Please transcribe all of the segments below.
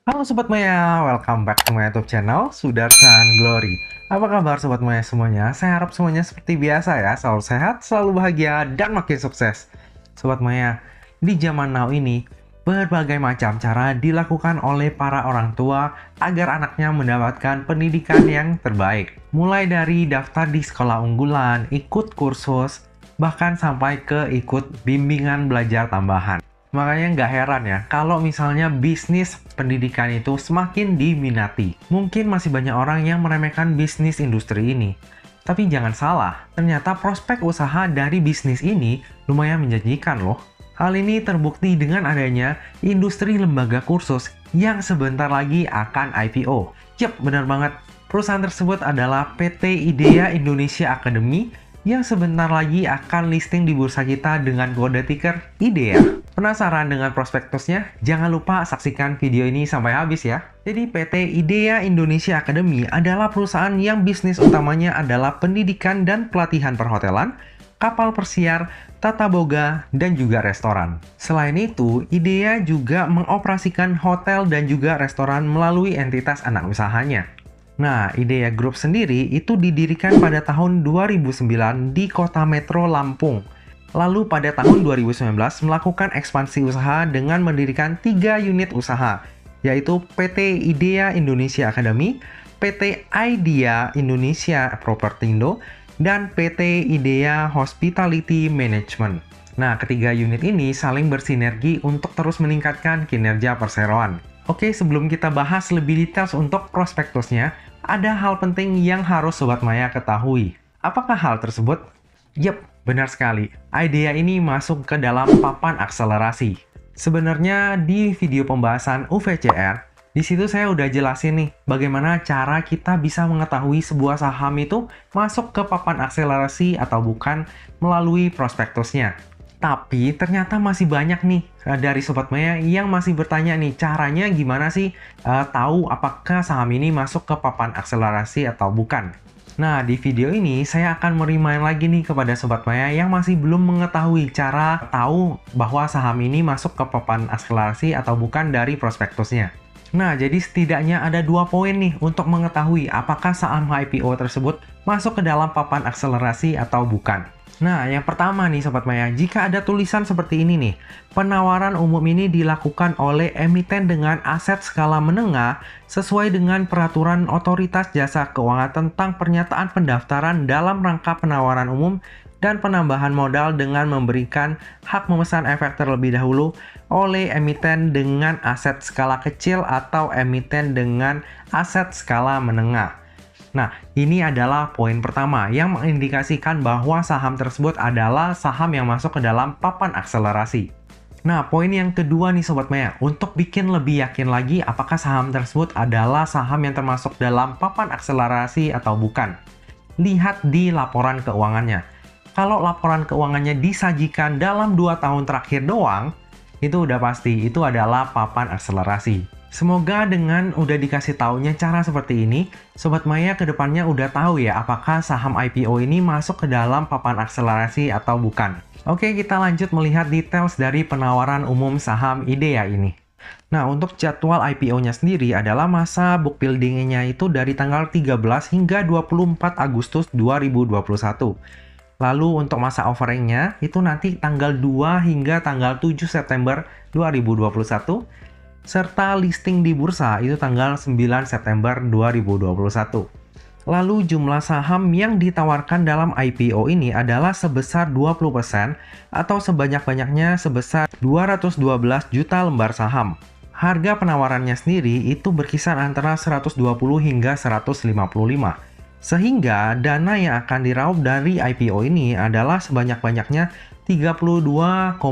Halo Sobat Maya, welcome back to my YouTube channel, Sudarsan Glory. Apa kabar Sobat Maya semuanya? Saya harap semuanya seperti biasa ya, selalu sehat, selalu bahagia, dan makin sukses. Sobat Maya, di zaman now ini, berbagai macam cara dilakukan oleh para orang tua agar anaknya mendapatkan pendidikan yang terbaik. Mulai dari daftar di sekolah unggulan, ikut kursus, bahkan sampai ke ikut bimbingan belajar tambahan. Makanya nggak heran ya, kalau misalnya bisnis pendidikan itu semakin diminati. Mungkin masih banyak orang yang meremehkan bisnis industri ini. Tapi jangan salah, ternyata prospek usaha dari bisnis ini lumayan menjanjikan loh. Hal ini terbukti dengan adanya industri lembaga kursus yang sebentar lagi akan IPO. Yap, benar banget. Perusahaan tersebut adalah PT IDEA Indonesia Academy yang sebentar lagi akan listing di bursa kita dengan kode ticker IDEA. Penasaran dengan prospektusnya? Jangan lupa saksikan video ini sampai habis ya. Jadi PT IDEA Indonesia Academy adalah perusahaan yang bisnis utamanya adalah pendidikan dan pelatihan perhotelan, kapal persiar, tata boga, dan juga restoran. Selain itu, IDEA juga mengoperasikan hotel dan juga restoran melalui entitas anak usahanya. Nah, IDEA Group sendiri itu didirikan pada tahun 2009 di Kota Metro Lampung. Lalu pada tahun 2019 melakukan ekspansi usaha dengan mendirikan 3 unit usaha, yaitu PT IDEA Indonesia Academy, PT IDEA Indonesia Propertindo, dan PT IDEA Hospitality Management. Nah, ketiga unit ini saling bersinergi untuk terus meningkatkan kinerja perseroan. Oke, sebelum kita bahas lebih detail untuk prospektusnya, ada hal penting yang harus Sobat Maya ketahui. Apakah hal tersebut? Yep, benar sekali. IDEA ini masuk ke dalam papan akselerasi. Sebenarnya di video pembahasan UVCR, di situ saya udah jelasin nih bagaimana cara kita bisa mengetahui sebuah saham itu masuk ke papan akselerasi atau bukan melalui prospektusnya. Tapi ternyata masih banyak nih dari Sobat Maya yang masih bertanya nih caranya gimana sih tahu apakah saham ini masuk ke papan akselerasi atau bukan. Nah, di video ini saya akan merimain lagi nih kepada Sobat Maya yang masih belum mengetahui cara tahu bahwa saham ini masuk ke papan akselerasi atau bukan dari prospektusnya. Nah, jadi setidaknya ada 2 poin nih untuk mengetahui apakah saham IPO tersebut masuk ke dalam papan akselerasi atau bukan. Nah, yang pertama nih Sobat Maya, jika ada tulisan seperti ini nih, penawaran umum ini dilakukan oleh emiten dengan aset skala menengah sesuai dengan peraturan Otoritas Jasa Keuangan tentang pernyataan pendaftaran dalam rangka penawaran umum dan penambahan modal dengan memberikan hak memesan efek terlebih dahulu oleh emiten dengan aset skala kecil atau emiten dengan aset skala menengah. Nah, ini adalah poin pertama yang mengindikasikan bahwa saham tersebut adalah saham yang masuk ke dalam papan akselerasi. Nah, poin yang kedua nih Sobat Maya, untuk bikin lebih yakin lagi apakah saham tersebut adalah saham yang termasuk dalam papan akselerasi atau bukan. Lihat di laporan keuangannya. Kalau laporan keuangannya disajikan dalam 2 tahun terakhir doang, itu udah pasti itu adalah papan akselerasi. Semoga dengan udah dikasih taunya cara seperti ini, Sobat Maya kedepannya udah tahu ya apakah saham IPO ini masuk ke dalam papan akselerasi atau bukan. Oke, kita lanjut melihat details dari penawaran umum saham IDEA ini. Nah, untuk jadwal IPO-nya sendiri adalah masa book building-nya itu dari tanggal 13 hingga 24 Agustus 2021. Lalu untuk masa offering-nya itu nanti tanggal 2 hingga tanggal 7 September 2021. Serta listing di bursa itu tanggal 9 September 2021. Lalu jumlah saham yang ditawarkan dalam IPO ini adalah sebesar 20% atau sebanyak-banyaknya sebesar 212 juta lembar saham. Harga penawarannya sendiri itu berkisar antara 120 hingga 155. Sehingga dana yang akan diraup dari IPO ini adalah sebanyak-banyaknya 32,9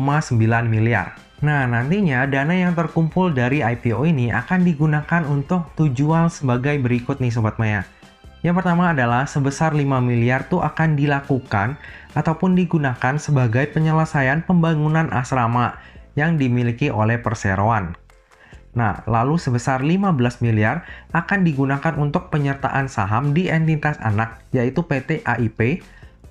miliar. Nah, nantinya dana yang terkumpul dari IPO ini akan digunakan untuk tujuan sebagai berikut nih Sobat Maya. Yang pertama adalah sebesar 5 miliar tuh akan dilakukan ataupun digunakan sebagai penyelesaian pembangunan asrama yang dimiliki oleh perseroan. Nah, lalu sebesar 15 miliar akan digunakan untuk penyertaan saham di entitas anak, yaitu PT AIP.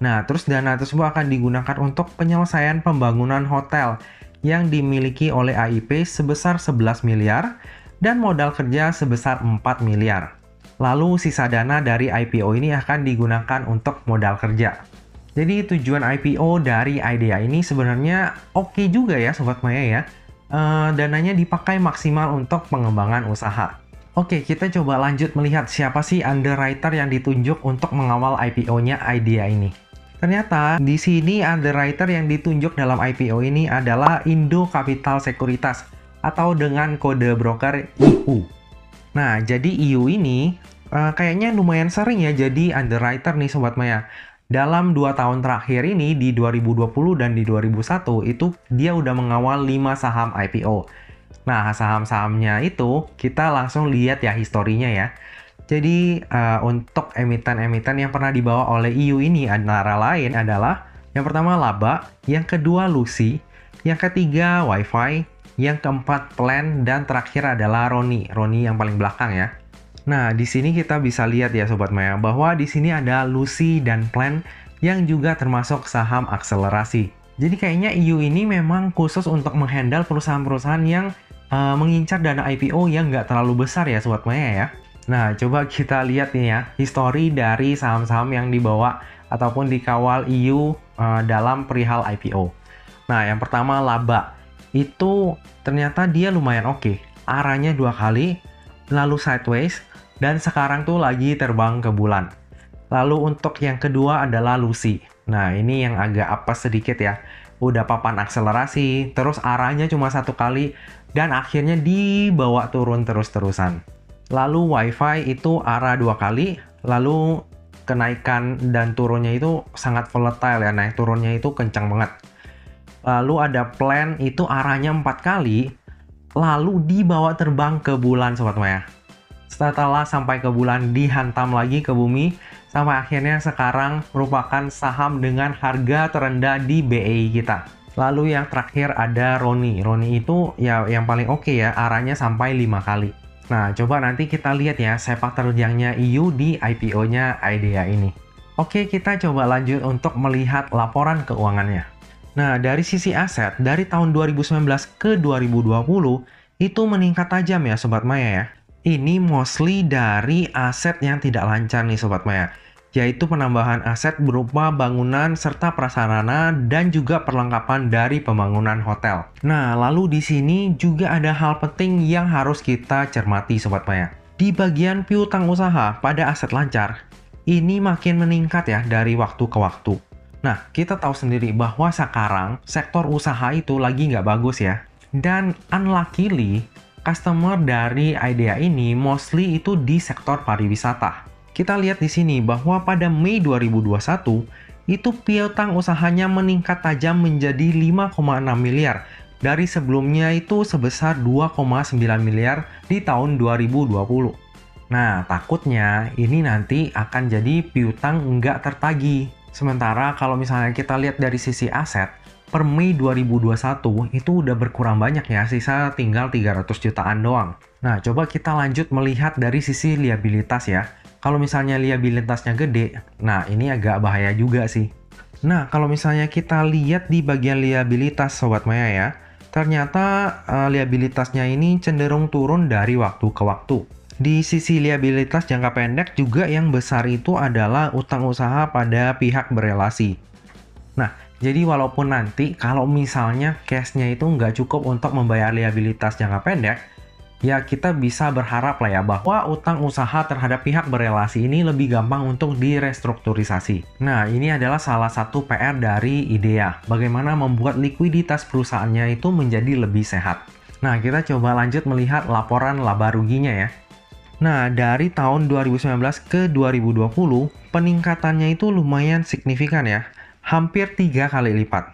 Nah, terus dana tersebut akan digunakan untuk penyelesaian pembangunan hotel yang dimiliki oleh AIP sebesar 11 miliar. dan modal kerja sebesar 4 miliar. Lalu sisa dana dari IPO ini akan digunakan untuk modal kerja. Jadi tujuan IPO dari IDEA ini sebenarnya oke juga ya Sobat Maya ya. Dananya dipakai maksimal untuk pengembangan usaha. Oke, kita coba lanjut melihat siapa sih underwriter yang ditunjuk untuk mengawal IPO-nya IDEA ini. Ternyata di sini underwriter yang ditunjuk dalam IPO ini adalah Indo Capital Sekuritas atau dengan kode broker IU. Nah, jadi IU ini kayaknya lumayan sering ya jadi underwriter nih Sobat Maya. Dalam 2 tahun terakhir ini di 2020 dan di 2001 itu dia udah mengawal 5 saham IPO. Nah, saham-sahamnya itu kita langsung lihat ya historinya ya. Jadi untuk emiten-emiten yang pernah dibawa oleh IU ini antara lain adalah yang pertama Laba, yang kedua Lucy, yang ketiga Wi-Fi, yang keempat Plan, dan terakhir adalah Roni yang paling belakang ya. Nah, di sini kita bisa lihat ya Sobat Maya bahwa di sini ada Lucy dan Plan yang juga termasuk saham akselerasi. Jadi kayaknya IU ini memang khusus untuk menghandle perusahaan-perusahaan yang mengincar dana IPO yang nggak terlalu besar ya Sobat Maya ya. Nah, coba kita lihat nih ya, histori dari saham-saham yang dibawa ataupun dikawal IU dalam perihal IPO. Nah, yang pertama Laba. Itu ternyata dia lumayan oke. Arahnya 2 kali, lalu sideways, dan sekarang tuh lagi terbang ke bulan. Lalu untuk yang kedua adalah Lucy. Nah, ini yang agak apes sedikit ya. Udah papan akselerasi, terus arahnya cuma 1 kali, dan akhirnya dibawa turun terus-terusan. Lalu Wi-Fi itu arah 2 kali, lalu kenaikan dan turunnya itu sangat volatile ya, naik turunnya itu kencang banget. Lalu ada Plan itu arahnya 4 kali, lalu dibawa terbang ke bulan Sobat Maya. Setelah sampai ke bulan dihantam lagi ke bumi, sampai akhirnya sekarang merupakan saham dengan harga terendah di BEI kita. Lalu yang terakhir ada Roni itu ya yang paling oke ya, arahnya sampai 5 kali. Nah, coba nanti kita lihat ya sepak terjangnya IU di IPO-nya IDEA ini. Oke, kita coba lanjut untuk melihat laporan keuangannya. Nah, dari sisi aset, dari tahun 2019 ke 2020, itu meningkat tajam ya Sobat Maya ya. Ini mostly dari aset yang tidak lancar nih Sobat Maya, yaitu penambahan aset berupa bangunan serta prasarana dan juga perlengkapan dari pembangunan hotel. Nah, lalu di sini juga ada hal penting yang harus kita cermati Sobat Maya. Di bagian piutang usaha pada aset lancar, ini makin meningkat ya dari waktu ke waktu. Nah, kita tahu sendiri bahwa sekarang sektor usaha itu lagi nggak bagus ya. Dan unluckily, customer dari IDEA ini mostly itu di sektor pariwisata. Kita lihat di sini bahwa pada Mei 2021, itu piutang usahanya meningkat tajam menjadi 5,6 miliar. Dari sebelumnya itu sebesar 2,9 miliar di tahun 2020. Nah, takutnya ini nanti akan jadi piutang nggak tertagih. Sementara kalau misalnya kita lihat dari sisi aset, per Mei 2021 itu udah berkurang banyak ya, sisa tinggal 300 jutaan doang. Nah, coba kita lanjut melihat dari sisi liabilitas ya. Kalau misalnya liabilitasnya gede, nah ini agak bahaya juga sih. Nah, kalau misalnya kita lihat di bagian liabilitas Sobat Maya ya, ternyata liabilitasnya ini cenderung turun dari waktu ke waktu. Di sisi liabilitas jangka pendek juga yang besar itu adalah utang usaha pada pihak berelasi. Nah, jadi walaupun nanti kalau misalnya cash-nya itu nggak cukup untuk membayar liabilitas jangka pendek, ya kita bisa berharap lah ya bahwa utang usaha terhadap pihak berelasi ini lebih gampang untuk direstrukturisasi. Nah, ini adalah salah satu PR dari IDEA, bagaimana membuat likuiditas perusahaannya itu menjadi lebih sehat. Nah, kita coba lanjut melihat laporan laba ruginya ya. Nah, dari tahun 2019 ke 2020, peningkatannya itu lumayan signifikan ya, hampir 3 kali lipat.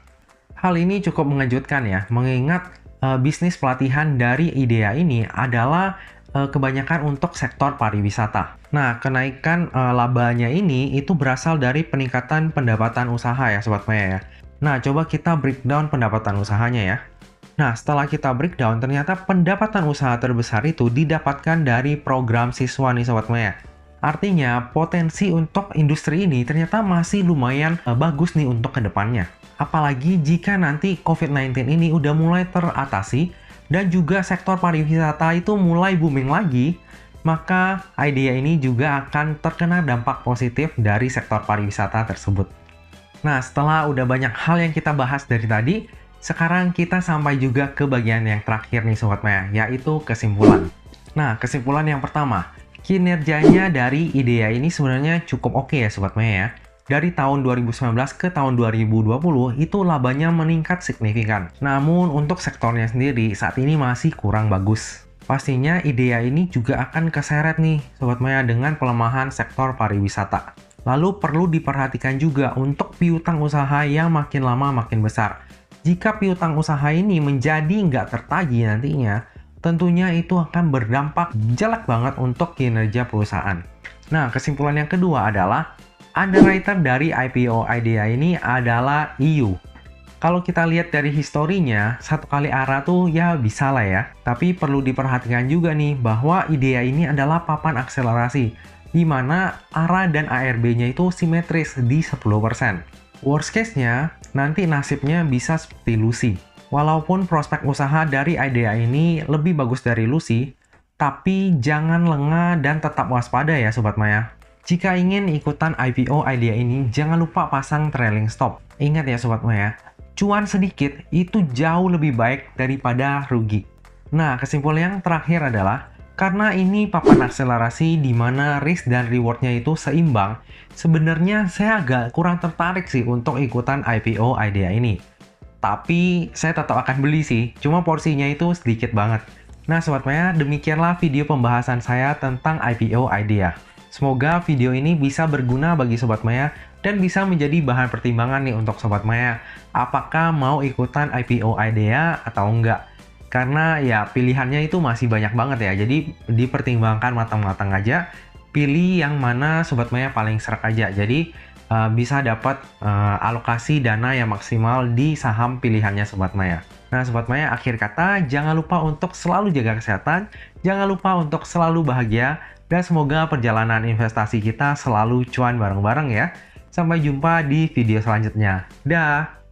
Hal ini cukup mengejutkan ya, mengingat bisnis pelatihan dari IDEA ini adalah kebanyakan untuk sektor pariwisata. Nah, kenaikan labanya ini itu berasal dari peningkatan pendapatan usaha ya Sobat Maya ya. Nah, coba kita breakdown pendapatan usahanya ya. Nah, setelah kita breakdown, ternyata pendapatan usaha terbesar itu didapatkan dari program siswa nih Sobat Maya. Artinya, potensi untuk industri ini ternyata masih lumayan bagus nih untuk kedepannya. Apalagi jika nanti COVID-19 ini udah mulai teratasi dan juga sektor pariwisata itu mulai booming lagi, maka IDEA ini juga akan terkena dampak positif dari sektor pariwisata tersebut. Nah, setelah udah banyak hal yang kita bahas dari tadi, sekarang kita sampai juga ke bagian yang terakhir nih Sobat Maya, yaitu kesimpulan. Nah, kesimpulan yang pertama, kinerjanya dari IDEA ini sebenarnya cukup oke ya Sobat Maya ya. Dari tahun 2019 ke tahun 2020 itu labanya meningkat signifikan. Namun untuk sektornya sendiri saat ini masih kurang bagus. Pastinya IDEA ini juga akan keseret nih Sobat Maya dengan pelemahan sektor pariwisata. Lalu perlu diperhatikan juga untuk piutang usaha yang makin lama makin besar. Jika piutang usaha ini menjadi nggak tertagih nantinya, tentunya itu akan berdampak jelek banget untuk kinerja perusahaan. Nah, kesimpulan yang kedua adalah underwriter dari IPO IDEA ini adalah EU. Kalau kita lihat dari historinya, satu kali ARA tuh ya bisa lah ya. Tapi perlu diperhatikan juga nih bahwa IDEA ini adalah papan akselerasi, di mana ARA dan ARB-nya itu simetris di 10%. Worst case-nya, nanti nasibnya bisa seperti Lucy. Walaupun prospek usaha dari IDEA ini lebih bagus dari Lucy, tapi jangan lengah dan tetap waspada ya Sobat Maya. Jika ingin ikutan IPO IDEA ini, jangan lupa pasang trailing stop. Ingat ya Sobat Maya, cuan sedikit itu jauh lebih baik daripada rugi. Nah, kesimpulan yang terakhir adalah, karena ini papan akselerasi di mana risk dan rewardnya itu seimbang, sebenarnya saya agak kurang tertarik sih untuk ikutan IPO IDEA ini. Tapi saya tetap akan beli sih, cuma porsinya itu sedikit banget. Nah Sobat Maya, demikianlah video pembahasan saya tentang IPO IDEA. Semoga video ini bisa berguna bagi Sobat Maya dan bisa menjadi bahan pertimbangan nih untuk Sobat Maya. Apakah mau ikutan IPO IDEA atau enggak? Karena ya pilihannya itu masih banyak banget ya, jadi dipertimbangkan matang-matang aja. Pilih yang mana Sobat Maya paling serak aja, jadi bisa dapat alokasi dana yang maksimal di saham pilihannya Sobat Maya. Nah Sobat Maya, akhir kata jangan lupa untuk selalu jaga kesehatan, jangan lupa untuk selalu bahagia, dan semoga perjalanan investasi kita selalu cuan bareng-bareng ya. Sampai jumpa di video selanjutnya. Dah!